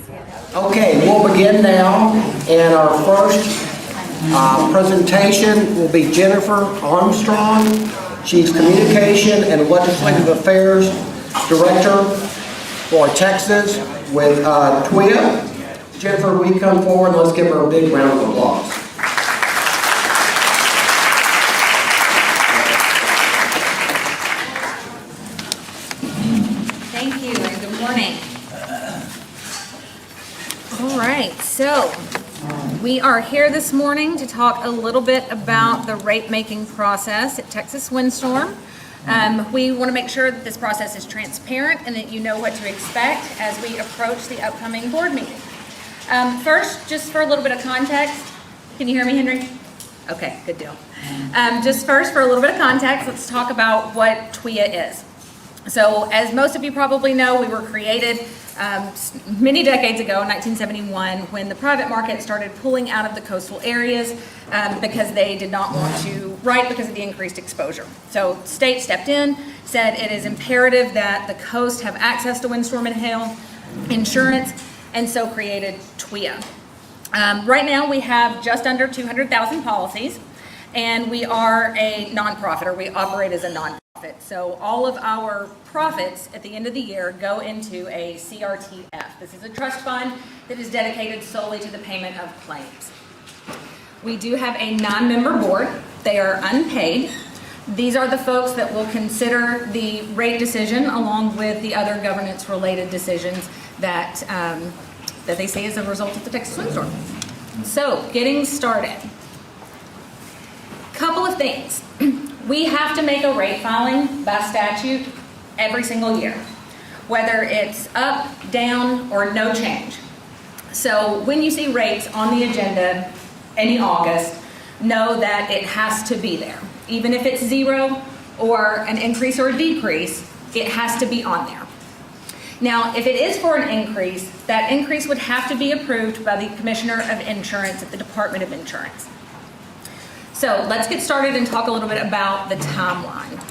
Okay, we'll begin now, and our first presentation will be Jennifer Armstrong. She's Communication and Legislative Affairs Director for Texas with TWIA. Jennifer, will you come forward and let's give her a big round of applause. Thank you and good morning. All right, so we are here this morning to talk a little bit about the rate-making process at Texas Windstorm. We want to make sure that this process is transparent and that you know what to expect as we approach the upcoming board meeting. First, just for a little bit of context, can you hear me, Henry? Okay, good deal. Just first, for a little bit of context, let's talk about what TWIA is. So, as most of you probably know, we were created many decades ago in 1971 when the private market started pulling out of the coastal areas because they did not want to write because of the increased exposure. So, state stepped in, said it is imperative that the coast have access to windstorm and hail insurance, and so created TWIA. Right now we have just under 200,000 policies, and we are a nonprofit, or we operate as a nonprofit. So all of our profits at the end of the year go into a CRTF. This is a trust fund that is dedicated solely to the payment of claims. We do have a non-member board. They are unpaid. These are the folks that will consider the rate decision along with the other governance-related decisions that they see as a result of the Texas Windstorm. So, getting started. Couple of things. We have to make a rate filing by statute every single year, whether it's up, down, or no change. So, when you see rates on the agenda in August, know that it has to be there. Even if it's zero or an increase or a decrease, it has to be on there. Now, if it is for an increase, that increase would have to be approved by the Commissioner of Insurance at the Department of Insurance. So let's get started and talk a little bit about the timeline.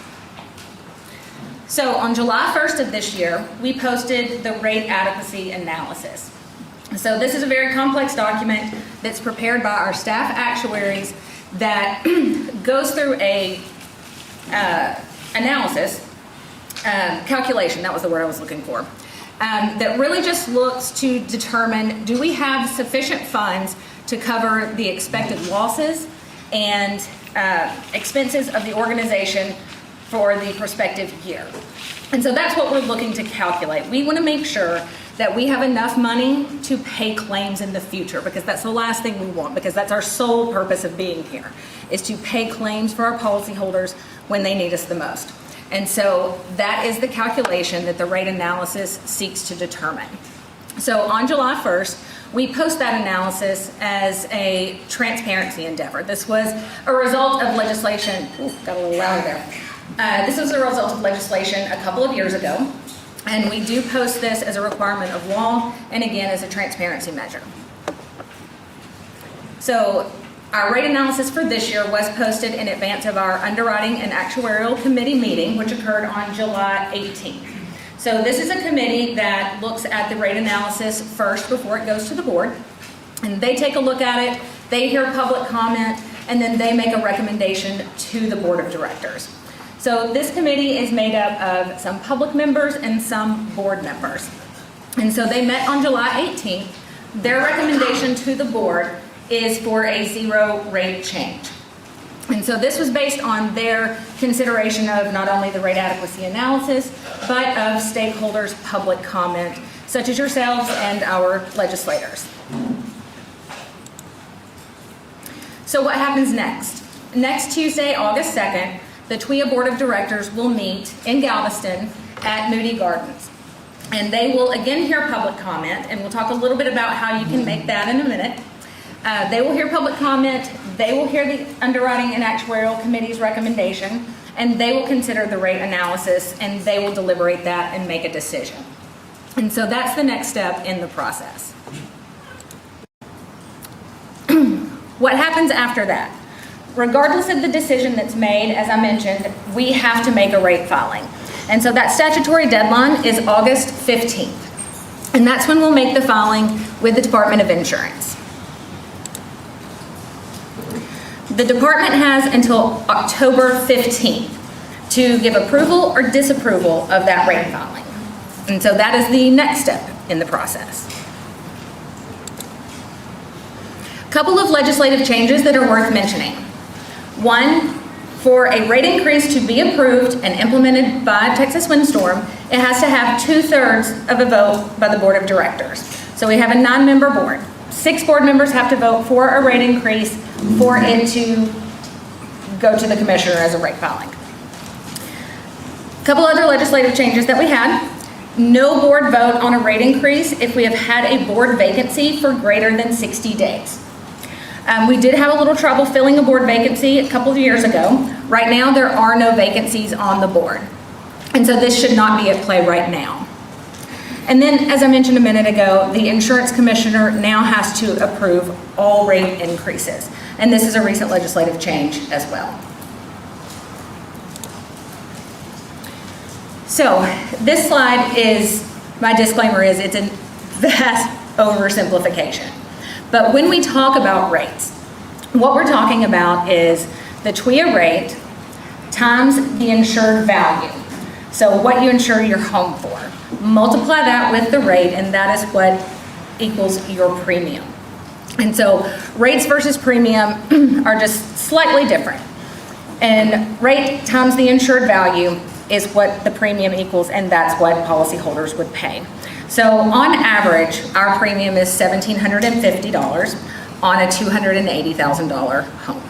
So on July 1st of this year, we posted the rate adequacy analysis. So this is a very complex document that's prepared by our staff actuaries that goes through a calculation, that was the word I was looking for, that really just looks to determine, do we have sufficient funds to cover the expected losses and expenses of the organization for the prospective year. And so that's what we're looking to calculate. We want to make sure that we have enough money to pay claims in the future, because that's the last thing we want, because that's our sole purpose of being here, is to pay claims for our policyholders when they need us the most. And so that is the calculation that the rate analysis seeks to determine. So on July 1st, we post that analysis as a transparency endeavor. This was a result of legislation, got a little loud there. This was a result of legislation a couple of years ago, and we do post this as a requirement of law and again as a transparency measure. So our rate analysis for this year was posted in advance of our underwriting and actuarial committee meeting, which occurred on July 18th. So this is a committee that looks at the rate analysis first before it goes to the board, and they take a look at it, they hear public comment, and then they make a recommendation to the board of directors. So this committee is made up of some public members and some board members. And so they met on July 18th. Their recommendation to the board is for a zero rate change. And so this was based on their consideration of not only the rate adequacy analysis, but of stakeholders' public comment, such as yourselves and our legislators. So what happens next? Next Tuesday, August 2nd, the TWIA Board of Directors will meet in Galveston at Moody Gardens. And they will again hear public comment, and we'll talk a little bit about how you can make that in a minute. They will hear public comment, they will hear the underwriting and actuarial committee's recommendation, and they will consider the rate analysis, and they will deliberate that and make a decision. And so that's the next step in the process. What happens after that? Regardless of the decision that's made, as I mentioned, we have to make a rate filing. And so that statutory deadline is August 15th. And that's when we'll make the filing with the Department of Insurance. The department has until October 15th to give approval or disapproval of that rate filing. And so that is the next step in the process. A couple of legislative changes that are worth mentioning. One, for a rate increase to be approved and implemented by Texas Windstorm, it has to have 2/3 of a vote by the board of directors. So we have a 9-member board. 6 board members have to vote for a rate increase for it to go to the commissioner as a rate filing. A couple other legislative changes that we had. No board vote on a rate increase if we have had a board vacancy for greater than 60 days. We did have a little trouble filling a board vacancy a couple of years ago. Right now, there are no vacancies on the board. And so this should not be at play right now. And then, as I mentioned a minute ago, the insurance commissioner now has to approve all rate increases. And this is a recent legislative change as well. So this slide is, my disclaimer is, it's a vast oversimplification. But when we talk about rates, what we're talking about is the TWIA rate times the insured value. So what you insure your home for. Multiply that with the rate, and that is what equals your premium. And so rates versus premium are just slightly different. And rate times the insured value is what the premium equals, and that's what policyholders would pay. So on average, our premium is $1,750 on a $280,000 home.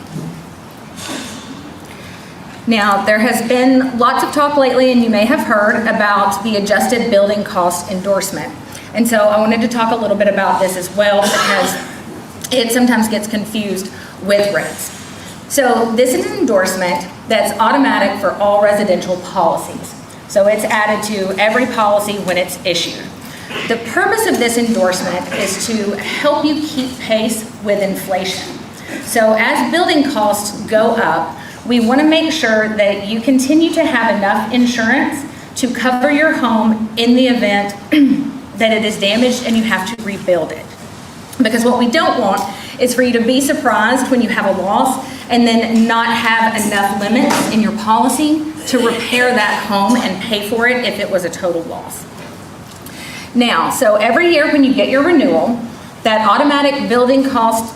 Now, there has been lots of talk lately, and you may have heard about the adjusted building cost endorsement. And so I wanted to talk a little bit about this as well, because it sometimes gets confused with rates. So this is an endorsement that's automatic for all residential policies. So it's added to every policy when it's issued. The purpose of this endorsement is to help you keep pace with inflation. So as building costs go up, we want to make sure that you continue to have enough insurance to cover your home in the event that it is damaged and you have to rebuild it. Because what we don't want is for you to be surprised when you have a loss and then not have enough limits in your policy to repair that home and pay for it if it was a total loss. Now, so every year when you get your renewal, that automatic building cost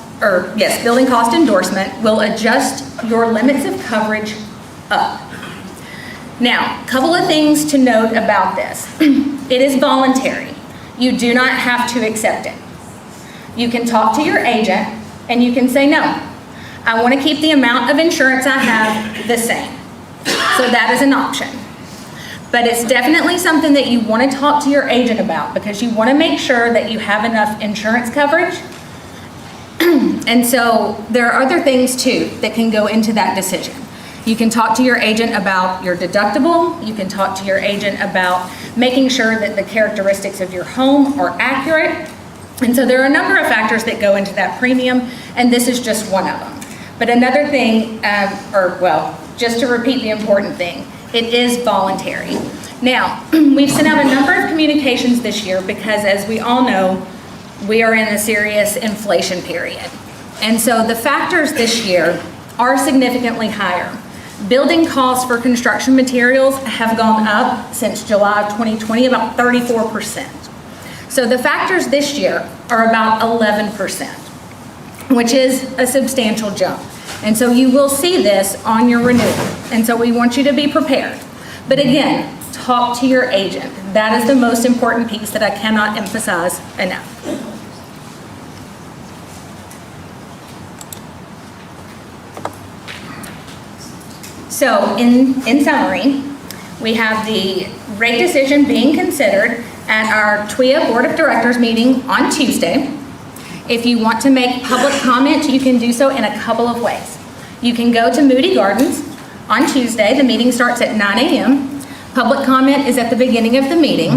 endorsement will adjust your limits of coverage up. Now, a couple of things to note about this. It is voluntary. You do not have to accept it. You can talk to your agent and you can say, no, I want to keep the amount of insurance I have the same. So that is an option. But it's definitely something that you want to talk to your agent about, because you want to make sure that you have enough insurance coverage. And so there are other things too that can go into that decision. You can talk to your agent about your deductible. You can talk to your agent about making sure that the characteristics of your home are accurate. And so there are a number of factors that go into that premium, and this is just one of them. But another thing, just to repeat the important thing, it is voluntary. Now, we've sent out a number of communications this year because, as we all know, we are in a serious inflation period. And so the factors this year are significantly higher. Building costs for construction materials have gone up since July of 2020, about 34%. So the factors this year are about 11%, which is a substantial jump. And so you will see this on your renewal. And so we want you to be prepared. But again, talk to your agent. That is the most important piece that I cannot emphasize enough. So in summary, we have the rate decision being considered at our TWIA Board of Directors meeting on Tuesday. If you want to make public comment, you can do so in a couple of ways. You can go to Moody Gardens on Tuesday. The meeting starts at 9 a.m. Public comment is at the beginning of the meeting,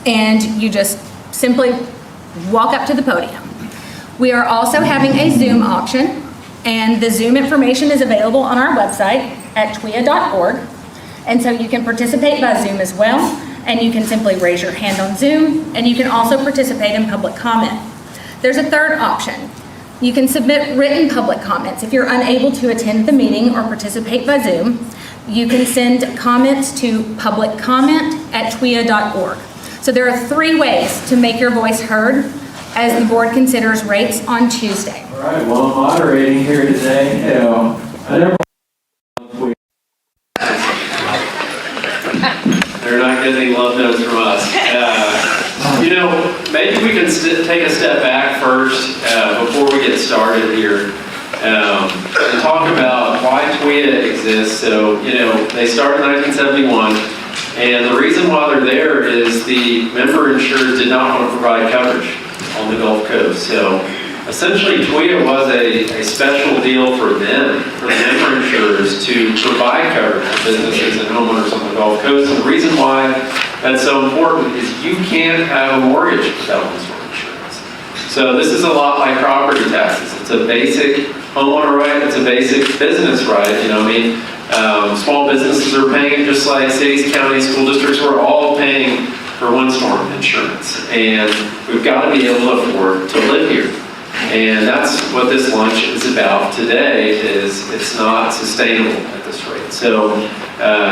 and you just simply walk up to the podium. We are also having a Zoom auction, and the Zoom information is available on our website at TWIA.org. And so you can participate by Zoom as well. and you can simply raise your hand on Zoom, and you can also participate in public comment. There's a third option. You can submit written public comments. If you're unable to attend the meeting or participate by Zoom, you can send comments to publiccomment@twiA.org. So there are 3 ways to make your voice heard as the board considers rates on Tuesday. All right, well, I'm moderating here today. They're not getting any love notes from us. Maybe we can take a step back first before we get started here and talk about why TWIA exists. So, they started in 1971, and the reason why they're there is the member insurers did not want to provide coverage on the Gulf Coast. So, essentially, TWIA was a special deal for them, for the member insurers, to provide coverage for businesses and homeowners on the Gulf Coast. And the reason why that's so important is you can't have a mortgage without windstorm insurance. So this is a lot like property taxes. It's a basic homeowner right, it's a basic business right. Small businesses are paying it just like cities, counties, school districts. We're all paying for windstorm insurance. And we've got to be able to afford to live here. And that's what this lunch is about today, is it's not sustainable at this rate. So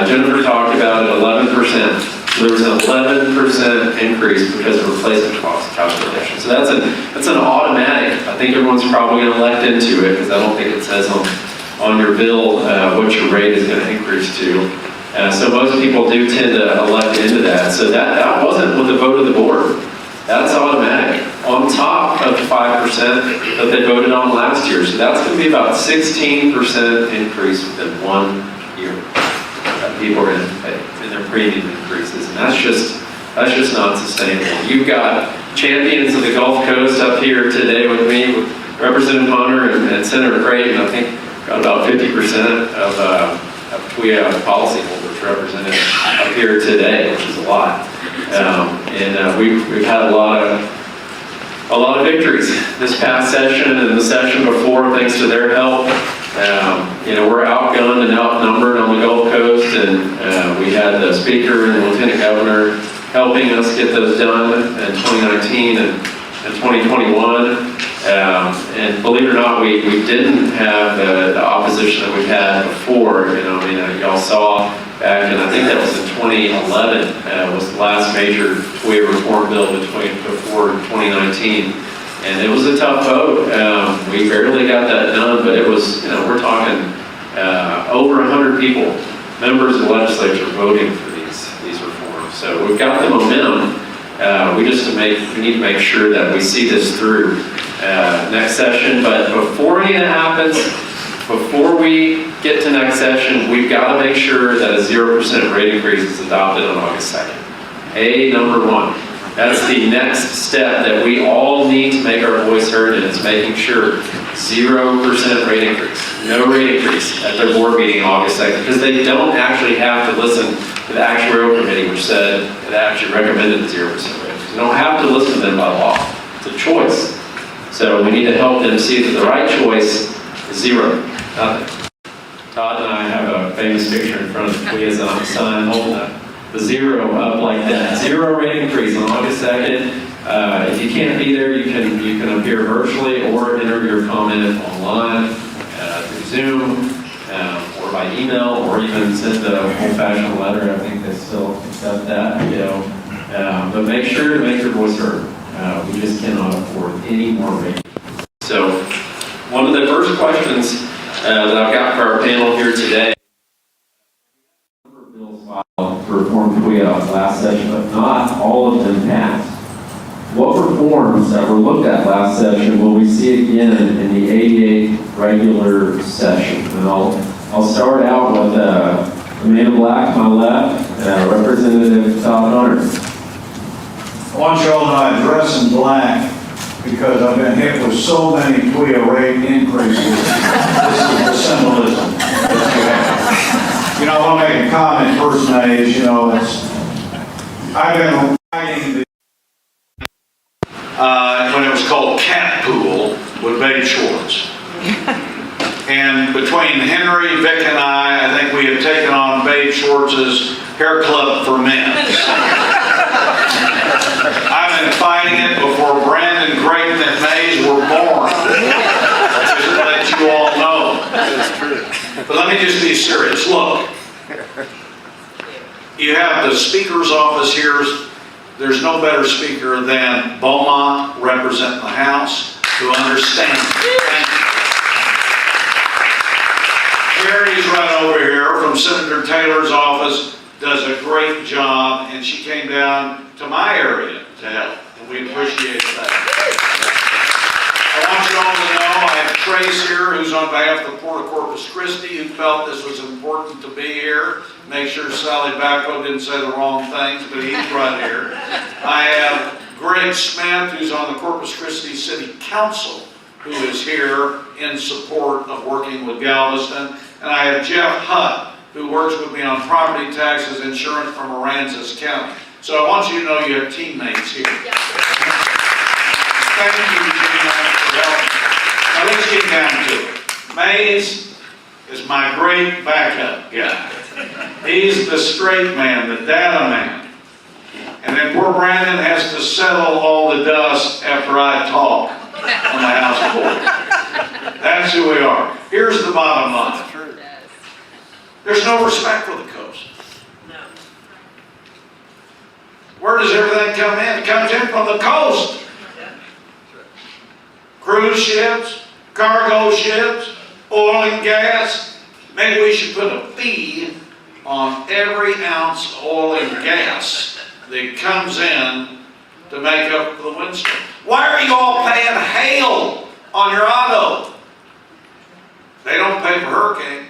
Jennifer talked about it, 11%. So there was an 11% increase because of replacement cost calculation. So that's an automatic. I think everyone's probably going to elect into it because I don't think it says on your bill what your rate is going to increase to. So most people do tend to elect into that. So that wasn't with the vote of the board. That's automatic, on top of the 5% that they voted on last year. So that's going to be about 16% increase within 1 year that people are going to pay in their premium increases. And that's just not sustainable. You've got champions of the Gulf Coast up here today with me, with Representative Hunter and Senator Creighton. I think got about 50% of TWIA policyholders represented up here today, which is a lot. We've had a lot of victories this past session and the session before, thanks to their help. We're outgunned and outnumbered on the Gulf Coast, and we had the Speaker and the Lieutenant Governor helping us get those done in 2019 and 2021. And believe it or not, we didn't have the opposition that we've had before. Y'all saw back, and I think that was in 2011, was the last major TWIA reform bill before 2019. And it was a tough vote. We barely got that done, but it was, we're talking over 100 people, members of the legislature, voting for these reforms. So we've got the momentum. We need to make sure that we see this through next session. But before any of that happens, before we get to next session, we've got to make sure that a 0% rate increase is adopted on August 2nd. Number 1. That's the next step that we all need to make our voice heard, and it's making sure 0% rate increase. No rate increase at their board meeting August 2nd, because they don't actually have to listen to the actuarial committee, which said it actually recommended the 0% rate increase. You don't have to listen to them by law. It's a choice. So we need to help them see that the right choice is 0. Nothing. Todd and I have a famous picture in front of the TWIA's sign holding the 0 up like that. 0 rate increase on August 2nd. If you can't be there, you can appear virtually or enter your comment online through Zoom or by email, or even send a old-fashioned letter. I think they still accept that. But make sure to make your voice heard. We just cannot afford any more rate. So one of the first questions that I've got for our panel here today. Bills filed to reform TWIA last session, but not all of them passed. What reforms that were looked at last session will we see again in the 88th regular session? And I'll start out with the man in black to my left, Representative Todd Hunter. I want y'all to know I dress in black because I've been hit with so many TWIA rate increases. This is the symbolism that you have. I want to make a comment first, Nate. I've been riding when it was called cat pool with Babe Schwartz. And between Henry, Vic, and I think we have taken on Babe Schwartz's hair club for men. I've been fighting it before Brandon, Creighton, and Mays were born. Just to let you all know. But let me just be serious. Look, you have the speaker's office here. There's no better speaker than Beaumont representing the House who understands. Sherry's right over here from Senator Taylor's office, does a great job, and she came down to my area to help, and we appreciate that. I want you all to know I have Trace here, who's on behalf of the Port of Corpus Christi, who felt this was important to be here. Make sure Sally Backo didn't say the wrong things, but he's right here. I have Greg Smith, who's on the Corpus Christi City Council, who is here in support of working with Galveston. And I have Jeff Hutt, who works with me on property taxes insurance from Aransas County. So I want you to know you have teammates here. Thank you, Regina, for helping. Now let's get down to it. Mays is my great backup guy. He's the straight man, the data man. And then poor Brandon has to settle all the dust after I talk on the House floor. That's who we are. Here's the bottom line. There's no respect for the coast. Where does everything come in? It comes in from the coast. Cruise ships, cargo ships, oil and gas. Maybe we should put a fee on every ounce of oil and gas that comes in to make up for the windstorm. Why are you all paying hail on your auto? They don't pay for hurricane.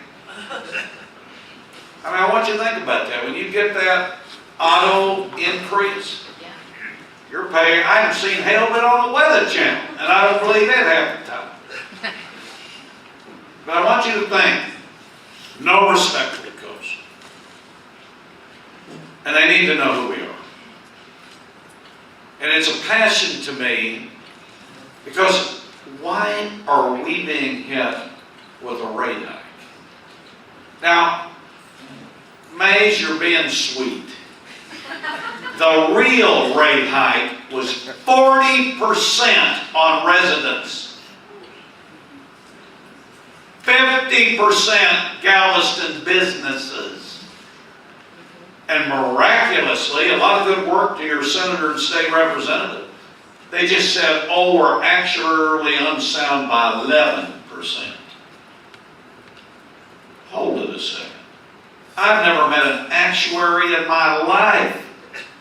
I mean, I want you to think about that. When you get that auto increase, you're paying. I haven't seen hail but on the Weather Channel, and I don't believe it half the time. But I want you to think, no respect for the coast. And they need to know who we are. And it's a passion to me, because why are we being hit with a rate hike? Now, Mays, you're being sweet. The real rate hike was 40% on residents. 50% Galveston businesses. And miraculously, a lot of good work to your senator and state representative. They just said, oh, we're actuarially unsound by 11%. Hold it a second. I've never met an actuary in my life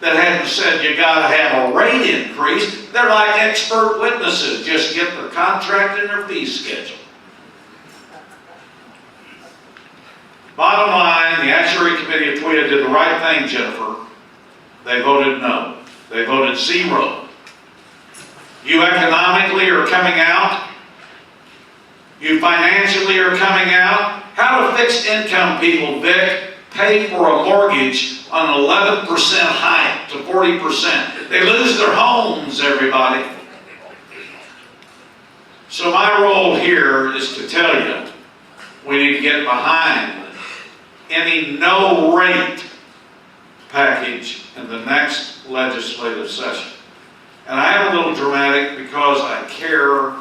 that hadn't said you got to have a rate increase. They're like expert witnesses. Just get their contract and their fee schedule. Bottom line, the Actuary Committee of TWIA did the right thing, Jennifer. They voted no. They voted 0. You economically are coming out. You financially are coming out. How do fixed income people, Vic, pay for a mortgage on an 11% hike to 40%? They lose their homes, everybody. So my role here is to tell you, we need to get behind any no rate package in the next legislative session. And I am a little dramatic because I care.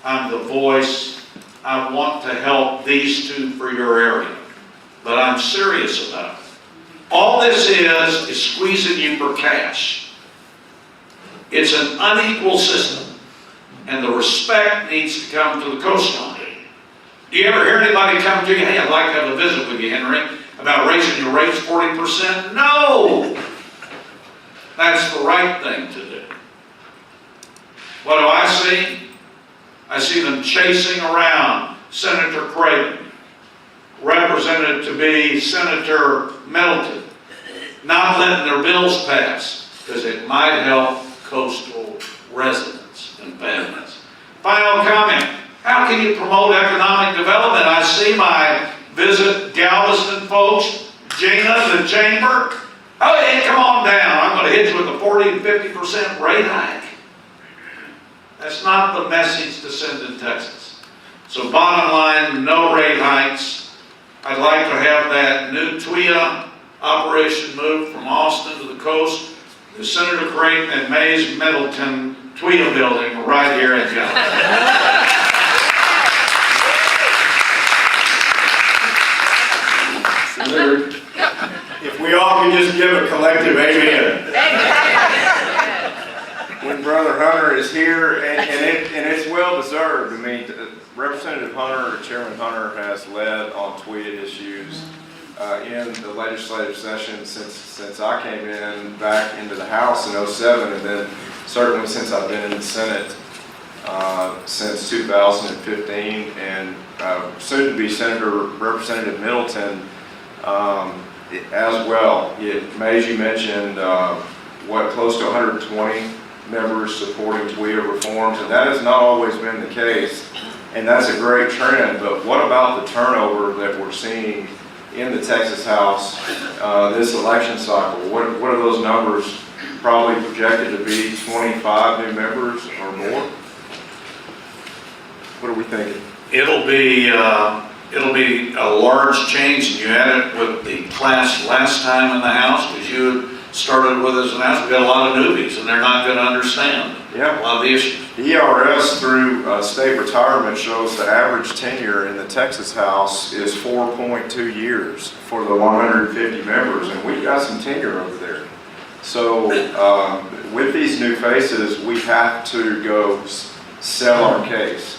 I'm the voice. I want to help these two for your area. But I'm serious about it. All this is squeezing you for cash. It's an unequal system. And the respect needs to come to the coastline. Do you ever hear anybody come to you, hey, I'd like to have a visit with you, Henry, about raising your rates 40%? No! That's the right thing to do. What do I see? I see them chasing around Senator Creighton, represented to be Senator Middleton, not letting their bills pass because it might help coastal residents and families. Final comment. How can you promote economic development? I see my Visit Galveston folks, Gina, the chamber. Oh, hey, come on down. I'm going to hit you with a 40 and 50% rate hike. That's not the message to send in Texas. So bottom line, no rate hikes. I'd like to have that new TWIA operation moved from Austin to the coast, the Senator Creighton and Mays Middleton TWIA building right here in Galveston. If we all can just give a collective amen. When Brother Hunter is here, and it's well deserved. I mean, Representative Hunter, Chairman Hunter has led on TWIA issues in the legislative session since I came in back into the House in '07, and then certainly since I've been in the Senate since 2015, and soon to be Senator Representative Middleton as well. As you mentioned, close to 120 members supporting TWIA reforms, and that has not always been the case, and that's a great trend. But what about the turnover that we're seeing in the Texas House this election cycle? What are those numbers probably projected to be? 25 new members or more? What are we thinking? It'll be a large change, and you had it with the class last time in the House, because you started with us in the House. We've got a lot of newbies, and they're not going to understand a lot of the issues. The ERS through state retirement shows the average tenure in the Texas House is 4.2 years for the 150 members, and we've got some tenure over there. So with these new faces, we have to go sell our case.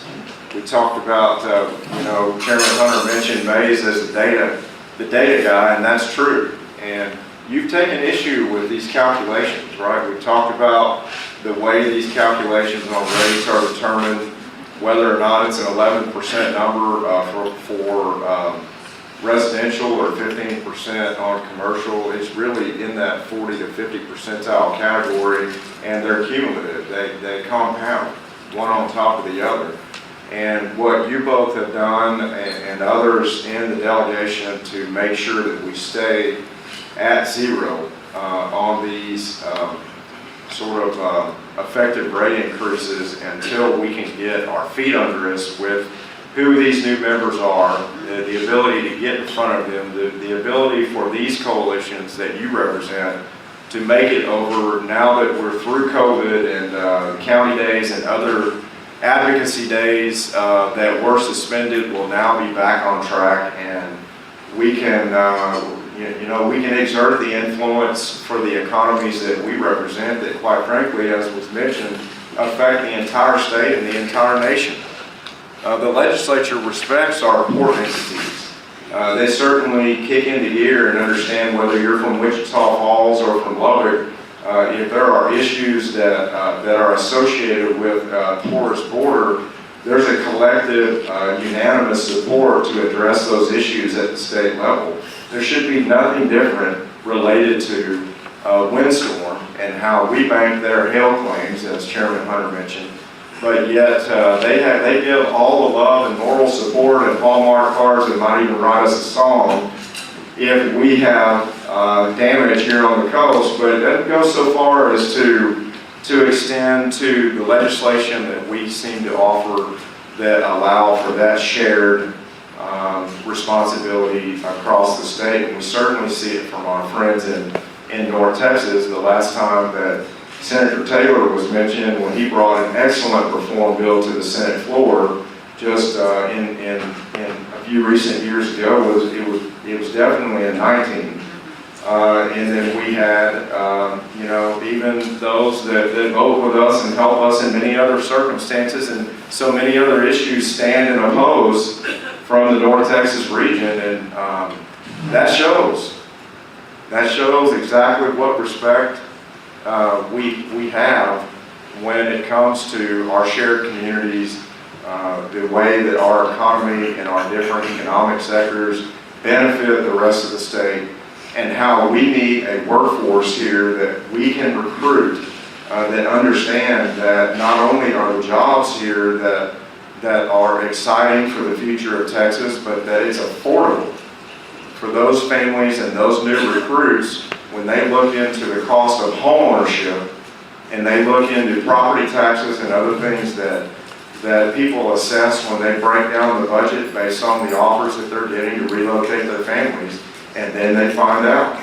We talked about, Chairman Hunter mentioned Mays as the data guy, and that's true. And you've taken issue with these calculations, right? We talked about the way these calculations on rates are determined, whether or not it's an 11% number for residential or 15% on commercial. It's really in that 40 to 50 percentile category, and they're cumulative. They compound one on top of the other. And what you both have done and others in the delegation to make sure that we stay at zero on these effective rate increases until we can get our feet under us with who these new members are, the ability to get in front of them, the ability for these coalitions that you represent to make it over now that we're through COVID and county days and other advocacy days that were suspended will now be back on track, and we can, we can exert the influence for the economies that we represent that, quite frankly, as was mentioned, affect the entire state and the entire nation. The legislature respects our port entities. They certainly kick into gear and understand whether you're from Wichita Falls or from Lubbock. If there are issues that are associated with a porous border, there's a collective, unanimous support to address those issues at the state level. There should be nothing different related to Windstorm and how we bank their hail claims, as Chairman Hunter mentioned. But yet they give all the love and moral support and Hallmark cards that might even write us a song if we have damage here on the coast, but it doesn't go so far as to extend to the legislation that we seem to offer that allow for that shared responsibility across the state. And we certainly see it from our friends in North Texas. The last time that Senator Taylor was mentioned, when he brought an excellent reform bill to the Senate floor just in a few recent years ago, it was definitely in 19. And then we had, even those that vote with us and help us in many other circumstances, and so many other issues stand and oppose from the North Texas region, and that shows. That shows exactly what respect we have when it comes to our shared communities, the way that our economy and our different economic sectors benefit the rest of the state, and how we need a workforce here that we can recruit that understand that not only are the jobs here that are exciting for the future of Texas, but that it's affordable for those families and those new recruits when they look into the cost of homeownership and they look into property taxes and other things that people assess when they break down the budget based on the offers that they're getting to relocate their families. And then they find out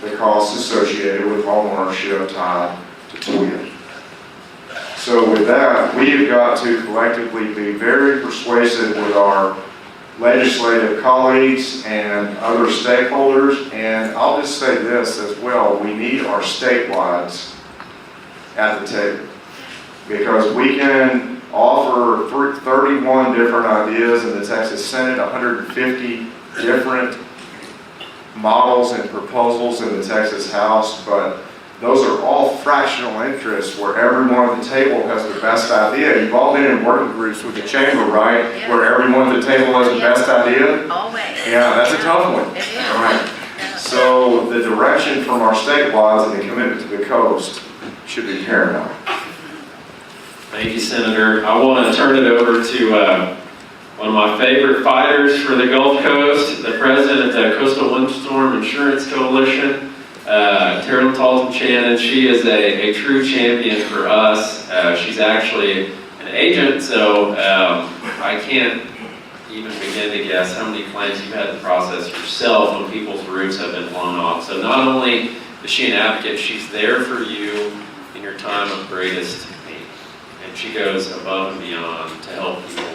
the costs associated with homeownership tied to TWIA. So with that, we have got to collectively be very persuasive with our legislative colleagues and other stakeholders. And I'll just say this as well, we need our statewides at the table, because we can offer 31 different ideas in the Texas Senate, 150 different models and proposals in the Texas House, but those are all fractional interests where everyone at the table has the best idea. You've all been in working groups with the chamber, right? Yeah. Where everyone at the table has the Yeah. best idea? Always. Yeah, that's a tough one. It is. All right. So the direction from our statewides and the commitment to the coast should be paramount. Thank you, Senator. I want to turn it over to one of my favorite fighters for the Gulf Coast, the president of the Coastal Windstorm Insurance Coalition, Terrell Shannon. She is a true champion for us. She's actually an agent, so I can't even begin to guess how many claims you've had to process yourself when people's roofs have been blown off. So not only is she an advocate, she's there for you in your time of greatest need. And she goes above and beyond to help people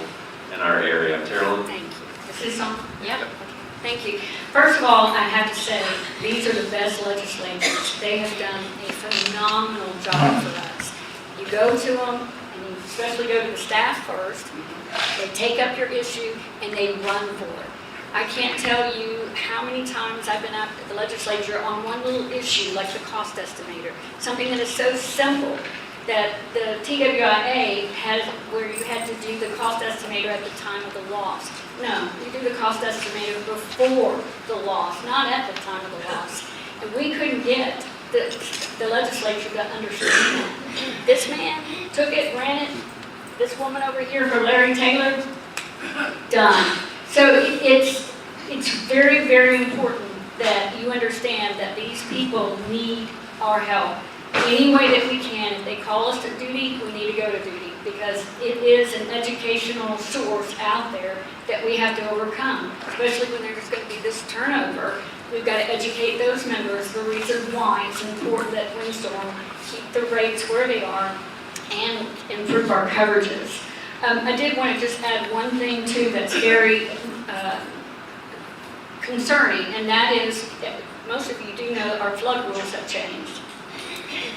in our area. Terrell? Thank you. Is this on? Yep. Thank you. First of all, I have to say, these are the best legislators. They have done a phenomenal job for us. You go to them, and you especially go to the staff first, they take up your issue, and they run for it. I can't tell you how many times I've been up at the legislature on one little issue, like the cost estimator, something that is so simple that the TWIA has, where you had to do the cost estimator at the time of the loss. No, you do the cost estimator before the loss, not at the time of the loss. And we couldn't get the legislature to understand that. This man took it, ran it. This woman over here for Larry Taylor, done. So it's very, very important that you understand that these people need our help. Any way that we can. If they call us to duty, we need to go to duty, because it is an educational source out there that we have to overcome, especially when there's going to be this turnover. We've got to educate those members the reason why it's important that Windstorm keep the rates where they are and improve our coverages. I did want to just add one thing too that's very concerning, and that is, most of you do know that our flood rules have changed.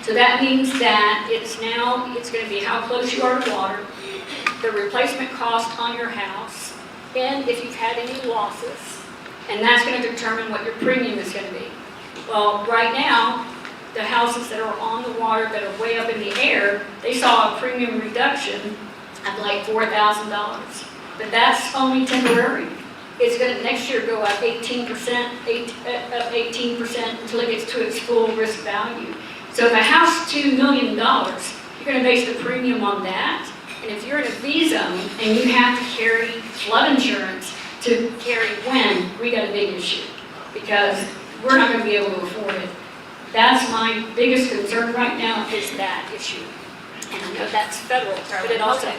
So that means that it's going to be how close you are to water, the replacement cost on your house, and if you've had any losses, and that's going to determine what your premium is going to be. Well, right now, the houses that are on the water that are way up in the air, they saw a premium reduction of like $4,000, but that's only temporary. It's going to next year go up 18% until it gets to its full risk value. So if a house is $2 million, you're going to base the premium on that. And if you're in a V zone and you have to carry flood insurance to carry wind, we got a big issue, because we're not going to be able to afford it. That's my biggest concern right now, is that issue. And I know that's federal, but it also,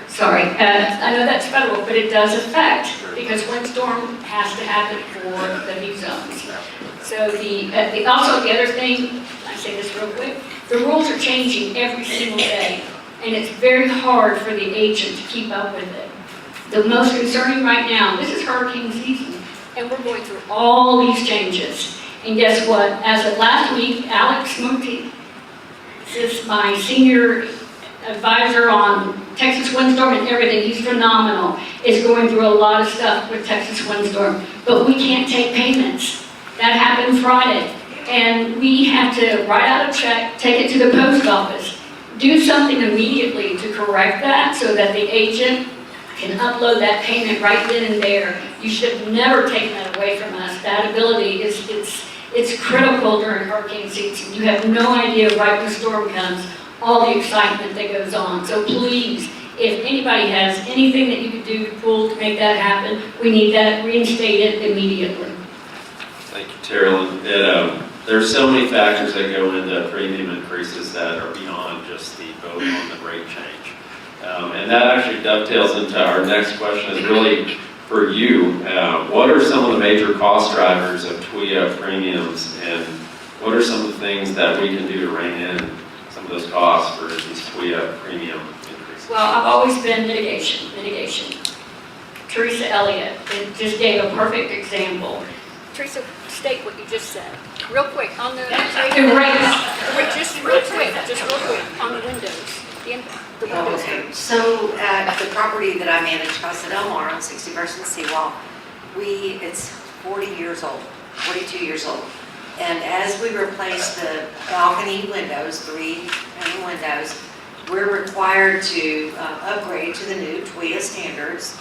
sorry, I know that's federal, but it does affect, because windstorm has to happen for the V zones. So also the other thing, I say this real quick, the rules are changing every single day, and it's very hard for the agent to keep up with it. The most concerning right now, this is hurricane season, and we're going through all these changes. And guess what? As of last week, Alex Moody, this is my senior advisor on Texas Windstorm and everything, he's phenomenal, is going through a lot of stuff with Texas Windstorm, but we can't take payments. That happened Friday, and we have to write out a check, take it to the post office, do something immediately to correct that so that the agent can upload that payment right then and there. You should have never taken that away from us. That ability it's critical during hurricane season. You have no idea right when the storm comes, all the excitement that goes on. So please, if anybody has anything that you could do to pull to make that happen, we need that reinstated immediately. Thank you, Terrell. There's so many factors that go into premium increases that are beyond just the vote on the rate change. And that actually dovetails into our next question, is really for you. What are some of the major cost drivers of TWIA premiums, and what are some of the things that we can do to rein in some of those costs for these TWIA premium increases? Well, I've always been mitigation. Teresa Elliott just gave a perfect example. Teresa, state what you just said. Real quick, on the rates. Just real quick, on the windows. The windows. So at the property that I manage, Casa Del Mar on 61st and Seawall, it's 40 years old, 42 years old. And as we replace the balcony windows, 3 pane windows, we're required to upgrade to the new TWIA standards.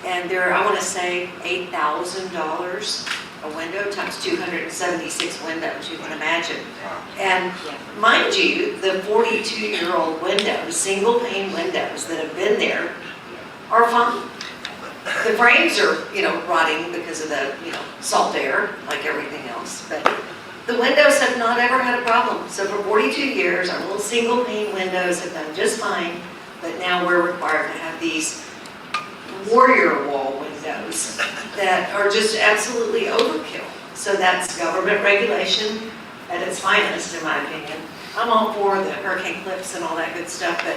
And they're, I want to say, $8,000 a window times 276 windows, you can imagine. And mind you, the 42-year-old windows, single pane windows that have been there are fine. The frames are, rotting because of the, salt air, like everything else. But the windows have not ever had a problem. So for 42 years, our little single pane windows have done just fine. But now we're required to have these warrior wall windows that are just absolutely overkill. So that's government regulation at its finest, in my opinion. I'm all for the hurricane clips and all that good stuff, but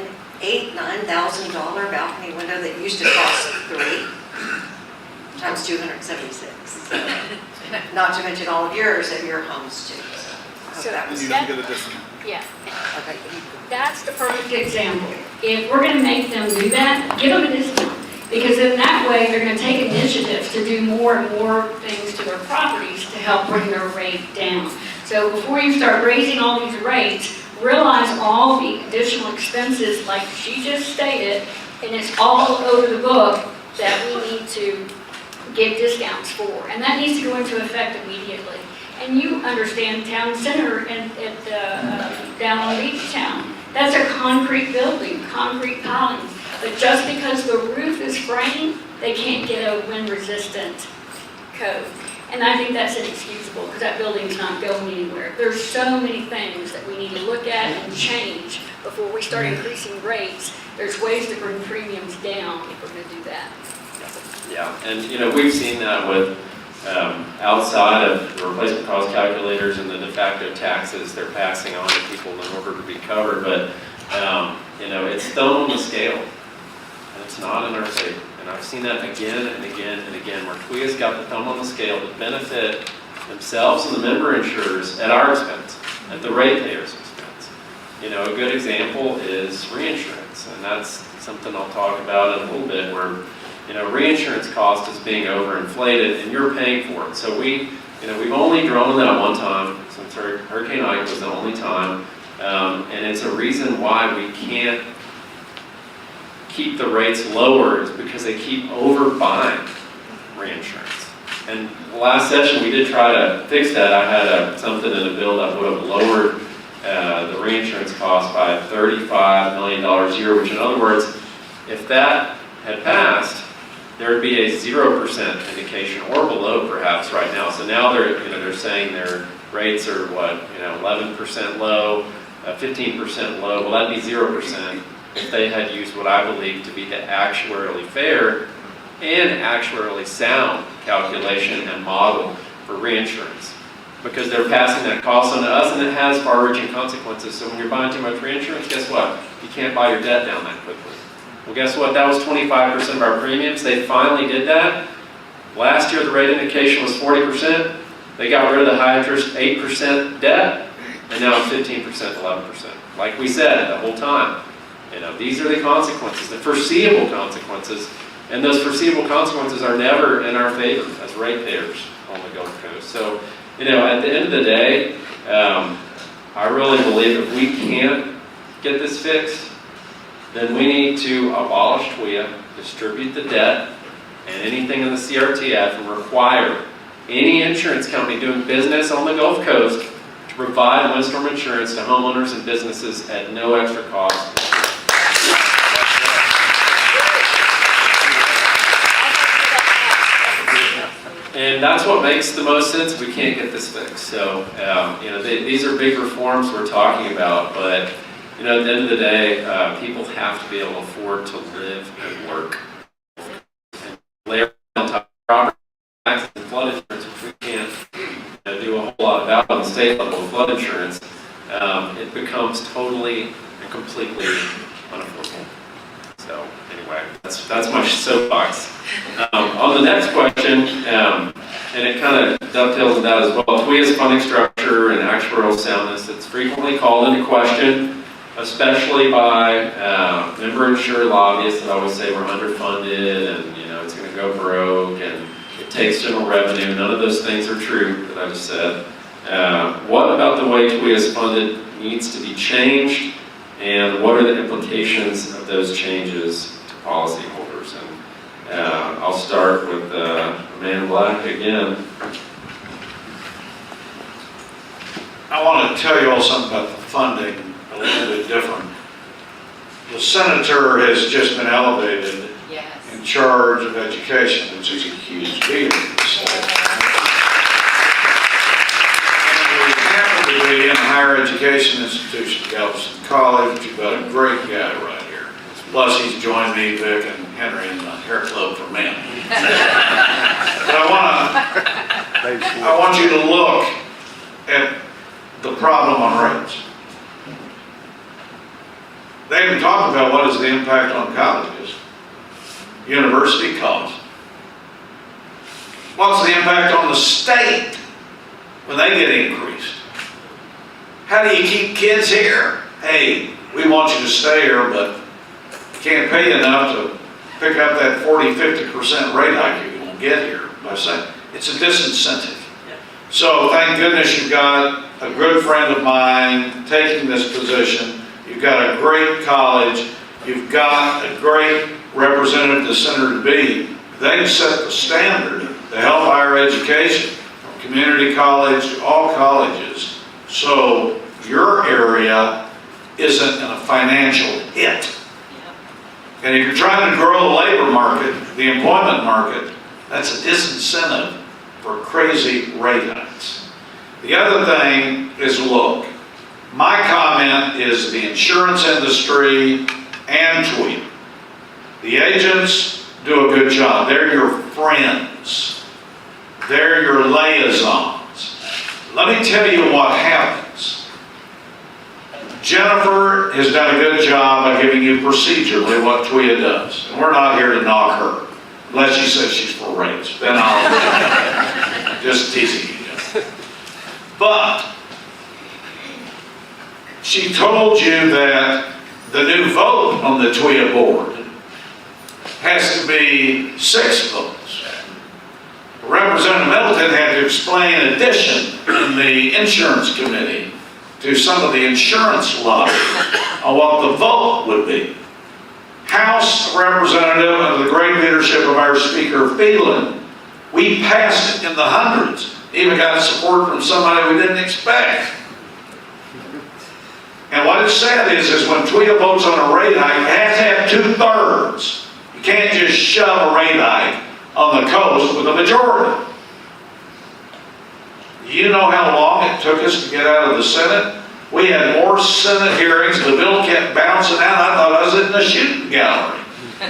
an $8,000–9,000 balcony window that used to cost $3 times 276. So, not to mention all of yours at your homes too. So that was yeah. okay. That's the perfect example. If we're going to make them do that, give them a discount. Because in that way, they're going to take initiatives to do more and more things to their properties to help bring their rate down. So before you start raising all these rates, realize all the additional expenses like she just stated, and it's all over the book that we need to give discounts for. And that needs to go into effect immediately. And you understand town center and down on Beach Town. That's a concrete building, concrete pilings. But just because the roof is frame, they can't get a wind-resistant code. And I think that's inexcusable because that building's not going anywhere. There's so many things that we need to look at and change before we start increasing rates. There's ways to bring premiums down if we're going to do that. Yeah, and we've seen that with outside of the replacement cost calculators and the de facto taxes they're passing on to people in order to be covered, but it's thumb on the scale, and it's not in our favor. And I've seen that again and again and again, where TWIA's got the thumb on the scale to benefit themselves and the member insurers at our expense, at the ratepayers' expense. A good example is reinsurance, and that's something I'll talk about in a little bit, where reinsurance cost is being overinflated and you're paying for it. So we've only drawn that one time since Hurricane Ike was the only time. And it's a reason why we can't keep the rates lower, is because they keep overbuying reinsurance. And the last session we did try to fix that. I had something in the bill that would have lowered the reinsurance cost by $35 million a year, which in other words, if that had passed, there would be a 0% indication or below perhaps right now. So now they're saying their rates are 11% low, 15% low. Well, that'd be 0% if they had used what I believe to be the actuarially fair and actuarially sound calculation and model for reinsurance. Because they're passing that cost on to us, and it has far-reaching consequences. So when you're buying too much reinsurance, guess what? You can't buy your debt down that quickly. Well, guess what? That was 25% of our premiums. They finally did that. Last year, the rate indication was 40%. They got rid of the high interest 8% debt, and now it's 15%, 11%. Like we said the whole time, these are the consequences, the foreseeable consequences, and those foreseeable consequences are never in our favor as ratepayers on the Gulf Coast. So, at the end of the day, I really believe if we can't get this fixed, then we need to abolish TWIA, distribute the debt, and anything in the CRTF, and require any insurance company doing business on the Gulf Coast to provide windstorm insurance to homeowners and businesses at no extra cost. And that's what makes the most sense if we can't get this fixed. So, these are big reforms we're talking about, but at the end of the day, people have to be able to afford to live and work. And layer on top of property taxes and flood insurance, which we can't do a whole lot about in the state state level flood insurance, it becomes totally and completely unaffordable. So anyway, that's my soapbox. On the next question, and it kind of dovetails with that as well, TWIA's funding structure and actuarial soundness, it's frequently called into question, especially by member-insured lobbyists that always say we're underfunded and it's going to go broke and it takes general revenue. None of those things are true that I just said. What about the way TWIA is funded needs to be changed, and what are the implications of those changes to policyholders? And I'll start with the man in black again. I want to tell you all something about the funding, a little bit different. The senator has just been elevated in charge of education, which is a huge deal in the state. And we happen to be in a higher education institution, Galveston College. You've got a great guy right here. Plus, he's joined me, Vic, and Henry in the Hair Club for Men. But I want you to look at the problem on rates. They haven't talked about what is the impact on colleges, university costs. What's the impact on the state when they get increased? How do you keep kids here? Hey, we want you to stay here, but can't pay you enough to pick up that 40–50% rate hike you won't get here by saying it's a disincentive. So thank goodness you've got a good friend of mine taking this position. You've got a great college. You've got a great representative, the senator-to-be. They've set the standard to help higher education, from community college to all colleges. So your area isn't in a financial hit. And if you're trying to grow the labor market, the employment market, that's a disincentive for crazy rate hikes. The other thing is, look, my comment is the insurance industry and TWIA. The agents do a good job. They're your friends. They're your liaisons. Let me tell you what happens. Jennifer has done a good job of giving you procedurally what TWIA does. And we're not here to knock her, unless she says she's for rates. Then I'll just teasing you. But she told you that the new vote on the TWIA board has to be 6 votes. Representative Middleton had to explain addition in the insurance committee to some of the insurance lobby on what the vote would be. House Representative, under the great leadership of our Speaker Phelan, we passed it in the hundreds. Even got support from somebody we didn't expect. And what it said is when TWIA votes on a rate hike, it has to have 2/3. You can't just shove a rate hike on the coast with a majority. You know how long it took us to get out of the Senate? We had more Senate hearings. The bill kept bouncing out. I thought I was in the shooting gallery.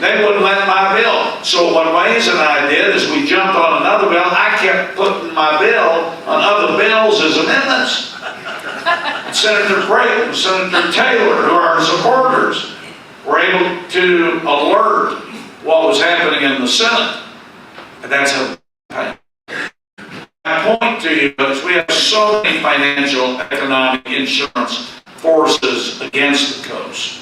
They wouldn't let my bill. So what Mays and I did is we jumped on another bill. I kept putting my bill on other bills as amendments. And Senator Creighton and Senator Taylor, who are our supporters, were able to alert what was happening in the Senate. And that's how my point to you is we have so many financial, economic, insurance forces against the coast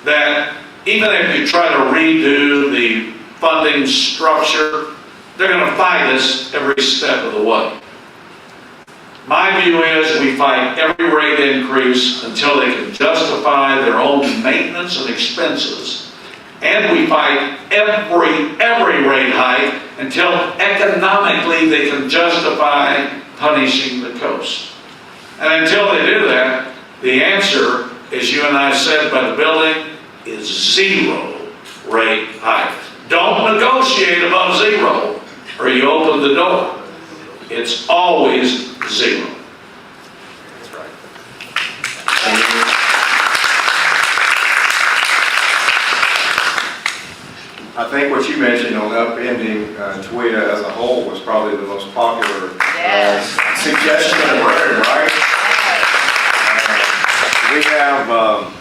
that even if you try to redo the funding structure, they're going to fight us every step of the way. My view is we fight every rate increase until they can justify their own maintenance and expenses. And we fight every rate hike until economically they can justify punishing the coast. And until they do that, the answer, as you and I said by the building, is 0 rate hike. Don't negotiate above 0 or you open the door. It's always 0. That's right. I think what you mentioned on upending TWIA as a whole was probably the most popular suggestion in the room, right? We have,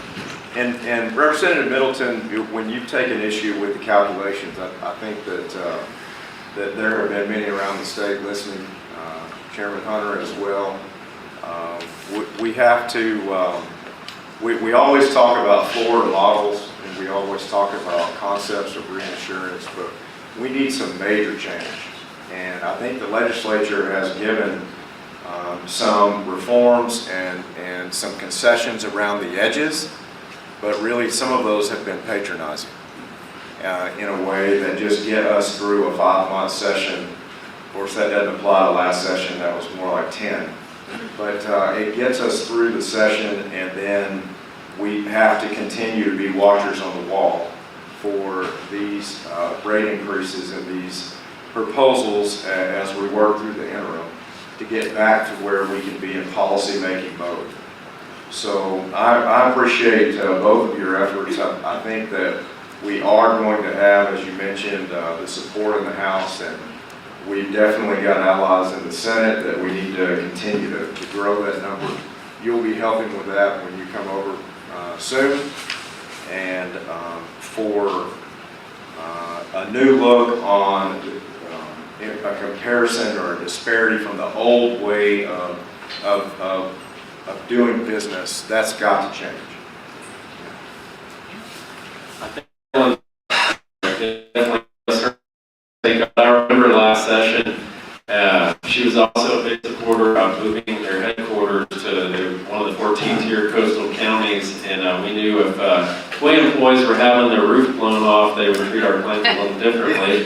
and Representative Middleton, when you've taken issue with the calculations, I think that that there have been many around the state listening, Chairman Hunter as well. We have to, we always talk about Florida models, and we always talk about concepts of reinsurance, but we need some major change. And I think the legislature has given some reforms and some concessions around the edges, but really some of those have been patronizing in a way that just get us through a 5-month session. Of course, that doesn't apply to last session, that was more like 10. But it gets us through the session, and then we have to continue to be watchers on the wall for these rate increases and these proposals as we work through the interim to get back to where we can be in policy-making mode. So I appreciate both of your efforts. I think that we are going to have, as you mentioned, the support in the House, and we've definitely got allies in the Senate that we need to continue to grow that number. You'll be helping with that when you come over soon. And for a new look on a comparison or a disparity from the old way of doing business, that's got to change. I remember last session, she was also a big supporter of moving their headquarters to one of the 14-tier coastal counties, and we knew if TWIA employees were having their roof blown off, they would treat our plants a little differently.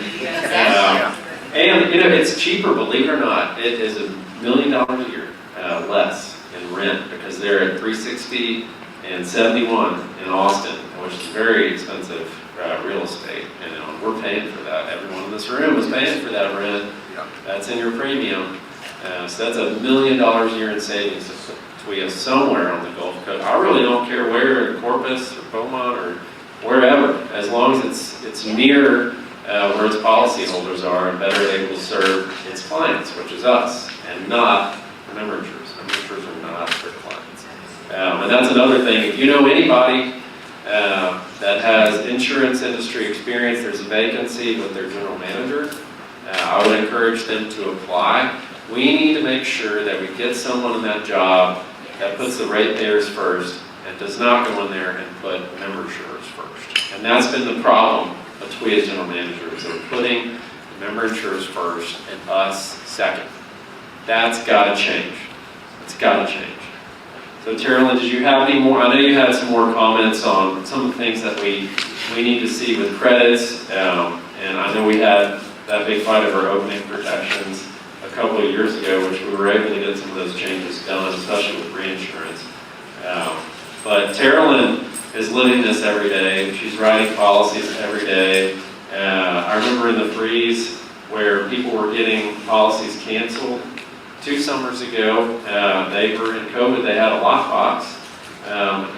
And you know, it's cheaper, believe it or not. It is $1 million a year less in rent because they're at 360 and 71 in Austin, which is very expensive real estate, and we're paying for that. Everyone in this room is paying for that rent. That's in your premium. So that's $1 million a year in savings to TWIA somewhere on the Gulf Coast. I really don't care where, in Corpus or Beaumont or wherever, as long as it's near where its policyholders are and better able to serve its clients, which is us, and not member insurers. Member insurers are not their clients. And that's another thing. If you know anybody that has insurance industry experience, there's a vacancy with their general manager, I would encourage them to apply. We need to make sure that we get someone in that job that puts the ratepayers first and does not go in there and put member insurers first. And that's been the problem of TWIA's general managers. They're putting the member insurers first and us second. That's got to change. It's got to change. So Terrell, did you have any more? I know you had some more comments on some of the things that we need to see with credits. And I know we had that big fight over opening protections a couple of years ago, which we were able to get some of those changes done, especially with reinsurance. But Terrell is living this every day. She's writing policies every day. I remember in the freeze where people were getting policies canceled 2 summers ago. They were in COVID, they had a lockbox,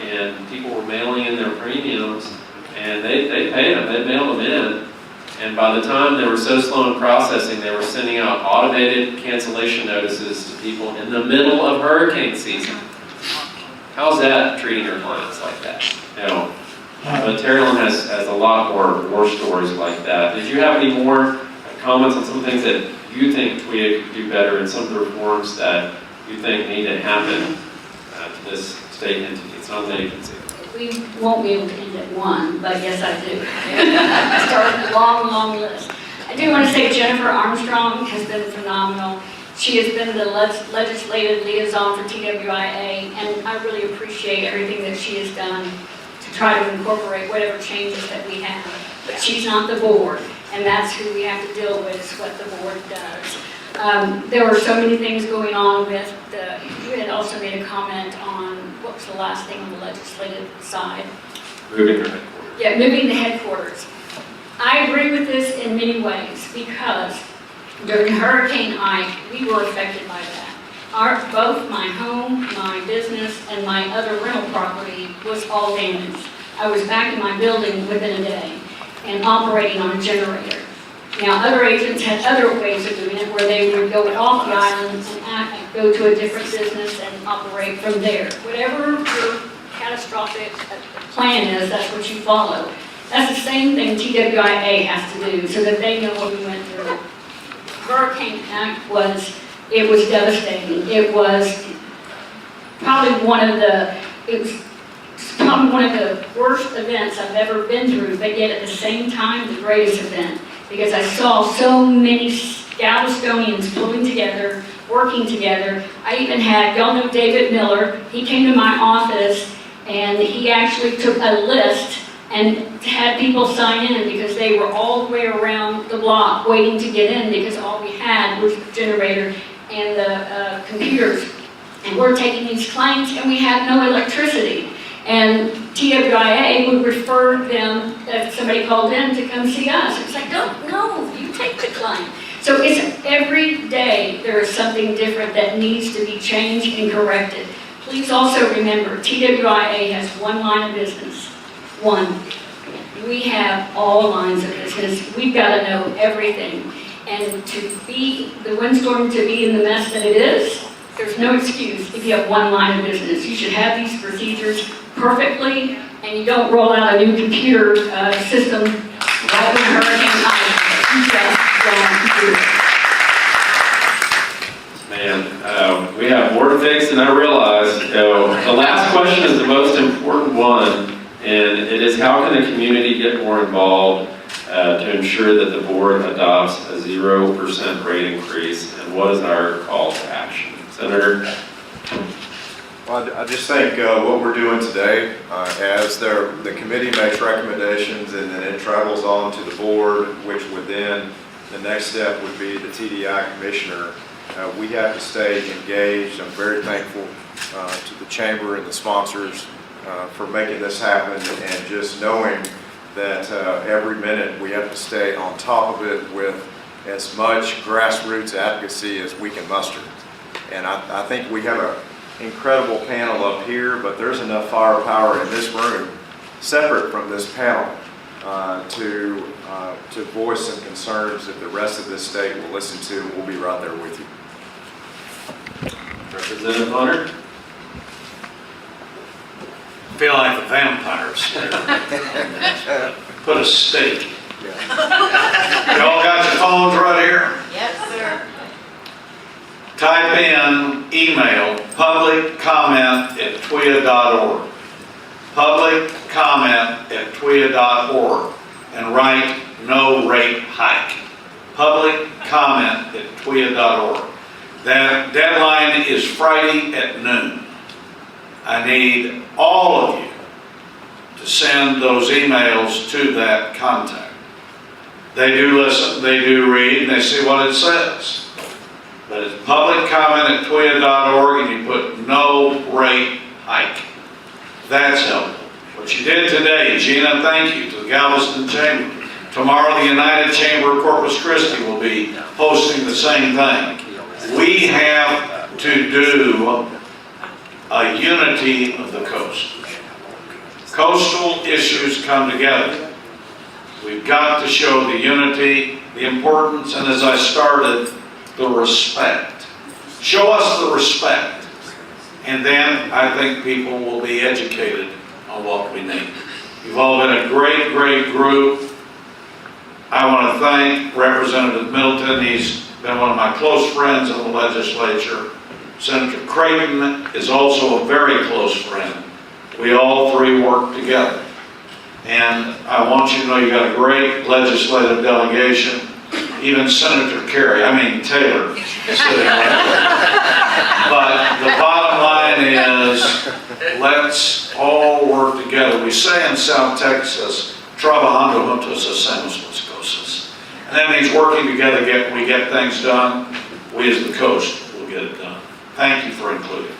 and people were mailing in their premiums, and they paid them, they mailed them in. And by the time they were so slow in processing, they were sending out automated cancellation notices to people in the middle of hurricane season. How's that treating your clients like that? You know, but Terrell has a lot more war stories like that. Did you have any more comments on some things that you think TWIA could do better, and some of the reforms that you think need to happen to this state entity? It's not an agency. We won't be able to end at one, but yes, I do. I started a long, long list. I do want to say Jennifer Armstrong has been phenomenal. She has been the legislative liaison for TWIA, and I really appreciate everything that she has done to try to incorporate whatever changes that we have. But she's not the board, and that's who we have to deal with, is what the board does. There were so many things going on with you had also made a comment on, what was the last thing on the legislative side? Moving your headquarters. Yeah, moving the headquarters. I agree with this in many ways, because during Hurricane Ike, we were affected by that. Both my home, my business, and my other rental property was all damaged. I was back in my building within a day and operating on a generator. Now, other agents had other ways of doing it, where they would go off the island and go to a different business and operate from there. Whatever your catastrophic plan is, that's what you follow. That's the same thing TWIA has to do, so that they know what we went through. Hurricane Act was devastating. It was probably one of the worst events I've ever been through, but yet at the same time, the greatest event, because I saw so many Galvestonians pulling together, working together. I even had, y'all know David Miller, he came to my office and he actually took a list and had people sign in because they were all the way around the block waiting to get in because all we had was the generator and the computers. And we're taking these claims and we had no electricity. And TWIA would refer them, if somebody called in, to come see us. It's like, no, you take the claim. So it's every day there is something different that needs to be changed and corrected. Please also remember, TWIA has one line of business. One. We have all lines of business. We've got to know everything. And to be, the windstorm to be in the mess that it is, there's no excuse if you have one line of business. You should have these procedures perfectly, and you don't roll out a new computer system right when hurricane comes. You just don't do it. Man, we have more to fix than I realized. The last question is the most important one, and it is how can the community get more involved to ensure that the board adopts a 0% rate increase, and what is our call to action? Senator? Well, I just think what we're doing today, as the committee makes recommendations and then it travels on to the board, which would then, the next step would be the TDI commissioner. We have to stay engaged. I'm very thankful to the chamber and the sponsors for making this happen, and just knowing that every minute we have to stay on top of it with as much grassroots advocacy as we can muster. And I think we have an incredible panel up here, but there's enough firepower in this room, separate from this panel, to voice some concerns that the rest of this state will listen to, and we'll be right there with you. Representative Hunter? Feel like the vampires. Put a stake. Y'all got your phones right here? Yes, sir. Type in email publiccomment@TWIA.org. Publiccomment@TWIA.org and write no rate hike. Publiccomment@TWIA.org. That deadline is Friday at noon. I need all of you to send those emails to that contact. They do listen, they do read, and they see what it says. But it's publiccomment@TWIA.org, and you put no rate hike. That's helpful. What you did today, Gina, thank you to the Galveston Chamber. Tomorrow, the United Chamber of Corpus Christi will be hosting the same thing. We have to do a unity of the coast. Coastal issues come together. We've got to show the unity, the importance, and as I started, the respect. Show us the respect. And then I think people will be educated on what we need. You've all been a great, great group. I want to thank Representative Middleton. He's been one of my close friends in the legislature. Senator Creighton is also a very close friend. We all three work together. And I want you to know you got a great legislative delegation. Even Senator Taylor is sitting right there. But the bottom line is, let's all work together. We say in South Texas, trabajando juntos hacemos las cosas. And that means working together, we get things done. We as the coast will get it done. Thank you for including.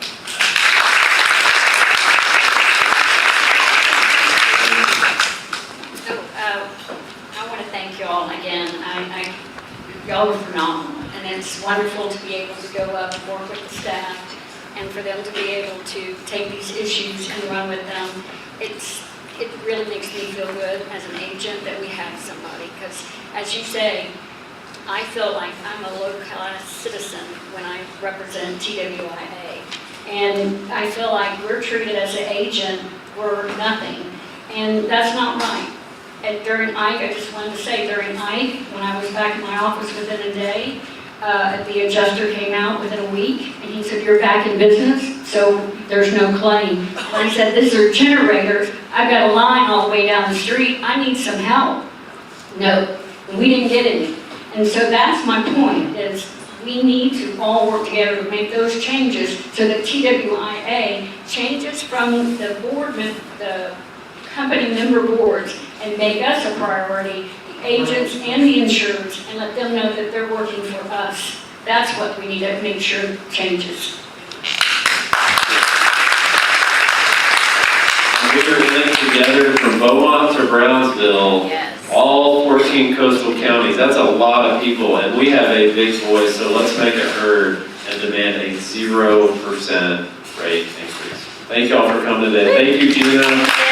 So, I want to thank y'all again. Y'all were phenomenal, and it's wonderful to be able to go up and work with the staff, and for them to be able to take these issues and run with them. It really makes me feel good as an agent that we have somebody, because as you say, I feel like I'm a low-class citizen when I represent TWIA. And I feel like we're treated as an agent, we're nothing. And that's not right. And during Ike, I just wanted to say, during Ike, when I was back in my office within a day, the adjuster came out within a week, and he said, "You're back in business, so there's no claim." And I said, "These are generators. I've got a line all the way down the street. I need some help." No, we didn't get any. And so that's my point, is we need to all work together to make those changes so that TWIA changes from the the company member boards and make us a priority, the agents and the insurers, and let them know that they're working for us. That's what we need to make sure changes. We were in it together from Beaumont to Brownsville, Yes. all 14 coastal counties. That's a lot of people, and we have a big voice, so let's make it heard and demand a 0% rate increase. Thank y'all for coming today. Thank you, Gina.